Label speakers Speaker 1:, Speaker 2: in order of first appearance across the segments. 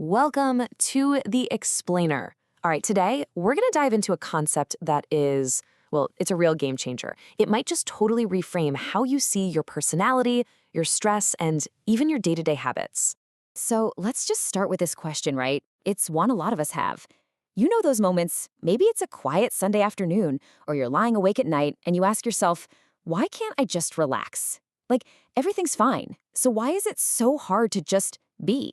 Speaker 1: Welcome to The Explainer. All right, today we're going to dive into a concept that is, well, it's a real game changer. It might just totally reframe how you see your personality, your stress, and even your day-to-day habits.
Speaker 2: So let's just start with this question, right? It's one a lot of us have. You know those moments, maybe it's a quiet Sunday afternoon, or you're lying awake at night and you ask yourself, why can't I just relax? Like, everything's fine. So why is it so hard to just be?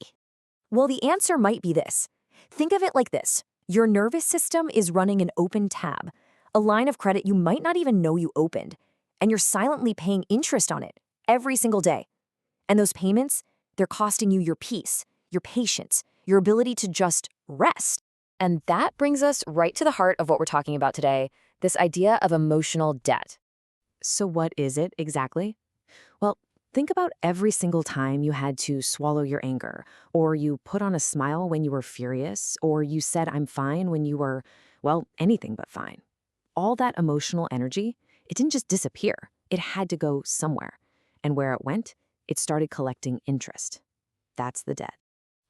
Speaker 1: Well, the answer might be this. Think of it like this. Your nervous system is running an open tab, a line of credit you might not even know you opened, and you're silently paying interest on it every single day. And those payments, they're costing you your peace, your patience, your ability to just rest. And that brings us right to the heart of what we're talking about today, this idea of emotional debt. So what is it exactly? Well, think about every single time you had to swallow your anger, or you put on a smile when you were furious, or you said I'm fine when you were, well, anything but fine. All that emotional energy, it didn't just disappear. It had to go somewhere. And where it went, it started collecting interest. That's the debt.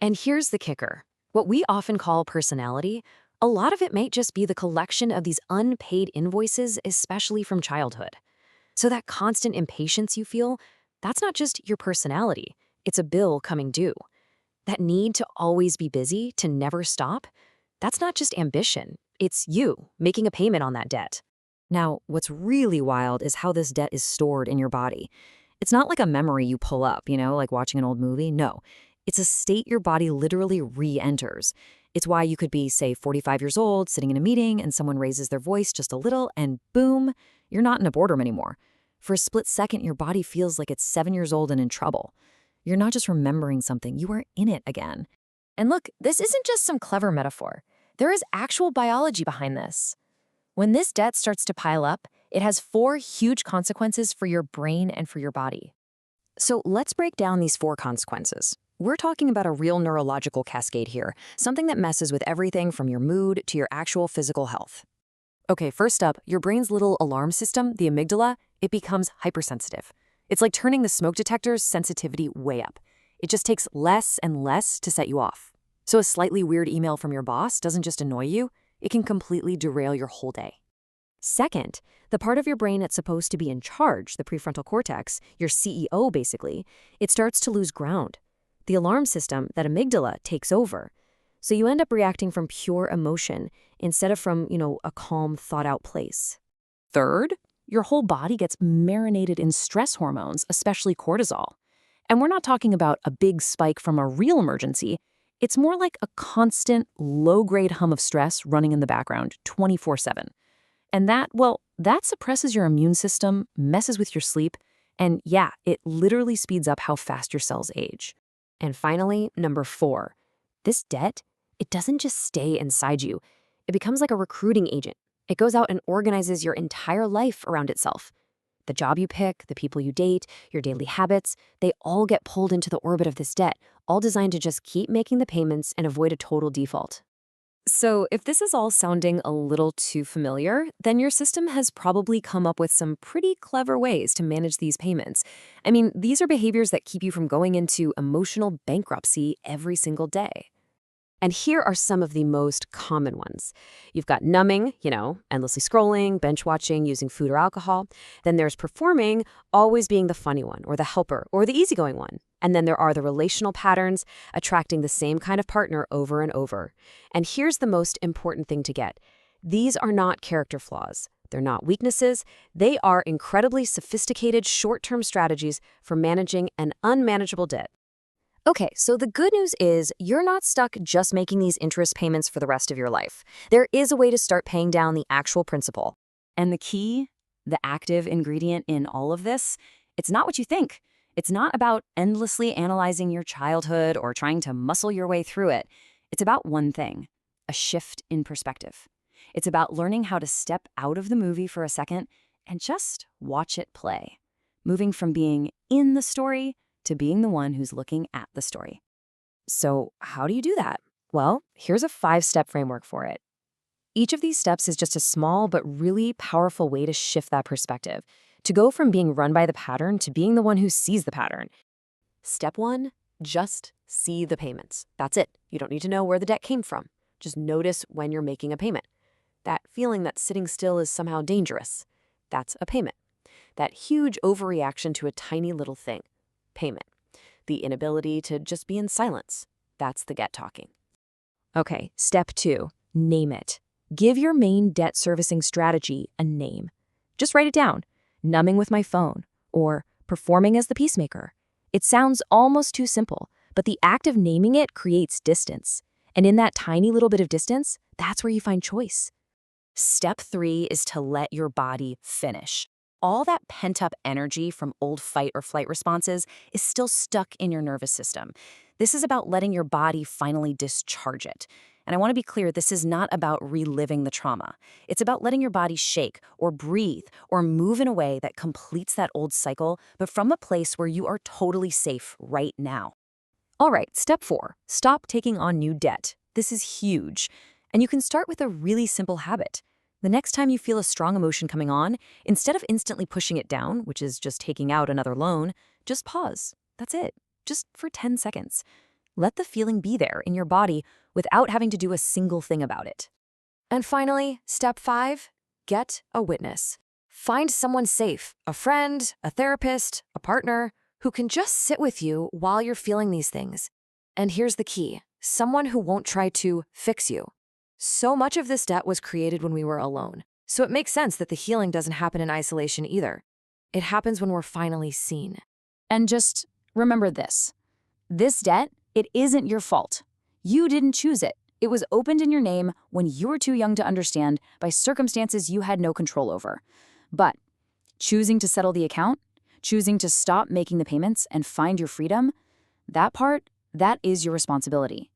Speaker 1: And here's the kicker. What we often call personality, a lot of it might just be the collection of these unpaid invoices, especially from childhood. So that constant impatience you feel, that's not just your personality. It's a bill coming due. That need to always be busy, to never stop, that's not just ambition. It's you making a payment on that debt. Now, what's really wild is how this debt is stored in your body. It's not like a memory you pull up, like watching an old movie. No, it's a state your body literally re-enters. It's why you could be, say, 45 years old, sitting in a meeting, and someone raises their voice just a little, and boom, you're not in a boardroom anymore. For a split second, your body feels like it's 7 years old and in trouble. You're not just remembering something, you are in it again. And look, this isn't just some clever metaphor. There is actual biology behind this. When this debt starts to pile up, it has 4 huge consequences for your brain and for your body. So let's break down these 4 consequences. We're talking about a real neurological cascade here, something that messes with everything from your mood to your actual physical health. Okay, first up, your brain's little alarm system, the amygdala, it becomes hypersensitive. It's like turning the smoke detector's sensitivity way up. It just takes less and less to set you off. So a slightly weird email from your boss doesn't just annoy you, it can completely derail your whole day. Second, the part of your brain that's supposed to be in charge, the prefrontal cortex, your CEO basically, it starts to lose ground. The alarm system, that amygdala, takes over. So you end up reacting from pure emotion instead of from, a calm, thought-out place. Third, your whole body gets marinated in stress hormones, especially cortisol. And we're not talking about a big spike from a real emergency. It's more like a constant, low-grade hum of stress running in the background 24/7. And that suppresses your immune system, messes with your sleep, and yeah, it literally speeds up how fast your cells age. And finally, number 4, this debt, it doesn't just stay inside you. It becomes like a recruiting agent. It goes out and organizes your entire life around itself. The job you pick, the people you date, your daily habits, they all get pulled into the orbit of this debt, all designed to just keep making the payments and avoid a total default. So if this is all sounding a little too familiar, then your system has probably come up with some pretty clever ways to manage these payments. I mean, these are behaviors that keep you from going into emotional bankruptcy every single day. And here are some of the most common ones. You've got numbing, endlessly scrolling, binge watching, using food or alcohol. Then there's performing, always being the funny one or the helper or the easygoing one. And then there are the relational patterns, attracting the same kind of partner over and over. And here's the most important thing to get. These are not character flaws. They're not weaknesses. They are incredibly sophisticated short-term strategies for managing an unmanageable debt. Okay, so the good news is you're not stuck just making these interest payments for the rest of your life. There is a way to start paying down the actual principal. And the key, the active ingredient in all of this, it's not what you think. It's not about endlessly analyzing your childhood or trying to muscle your way through it. It's about one thing, a shift in perspective. It's about learning how to step out of the movie for a second and just watch it play, moving from being in the story to being the one who's looking at the story. So how do you do that? Well, here's a 5-step framework for it. Each of these steps is just a small but really powerful way to shift that perspective, to go from being run by the pattern to being the one who sees the pattern. Step 1, Just see the payments. That's it. You don't need to know where the debt came from. Just notice when you're making a payment. That feeling that sitting still is somehow dangerous. That's a payment. That huge overreaction to a tiny little thing. Payment. The inability to just be in silence. That's the get talking. Okay, step 2, name it. Give your main debt servicing strategy a name. Just write it down. Numbing with my phone, or performing as the peacemaker. It sounds almost too simple, but the act of naming it creates distance. And in that tiny little bit of distance, that's where you find choice. Step 3 is to let your body finish. All that pent-up energy from old fight or flight responses is still stuck in your nervous system. This is about letting your body finally discharge it. And I want to be clear, this is not about reliving the trauma. It's about letting your body shake or breathe or move in a way that completes that old cycle, but from a place where you are totally safe right now. All right, step 4, stop taking on new debt. This is huge. And you can start with a really simple habit. The next time you feel a strong emotion coming on, instead of instantly pushing it down, which is just taking out another loan, just pause. That's it. Just for 10 seconds. Let the feeling be there in your body without having to do a single thing about it. And finally, step 5, get a witness. Find someone safe, a friend, a therapist, a partner, who can just sit with you while you're feeling these things. And here's the key, someone who won't try to fix you. So much of this debt was created when we were alone, so it makes sense that the healing doesn't happen in isolation either. It happens when we're finally seen.
Speaker 2: And just remember this. This debt, it isn't your fault. You didn't choose it. It was opened in your name when you were too young to understand by circumstances you had no control over. But choosing to settle the account, choosing to stop making the payments and find your freedom, that part, that is your responsibility.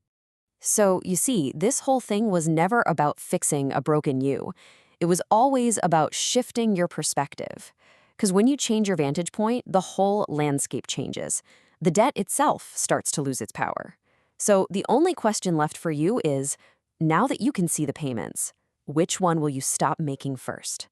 Speaker 1: So, you see, this whole thing was never about fixing a broken you. It was always about shifting your perspective. Because when you change your vantage point, the whole landscape changes. The debt itself starts to lose its power. So the only question left for you is, now that you can see the payments, which one will you stop making first?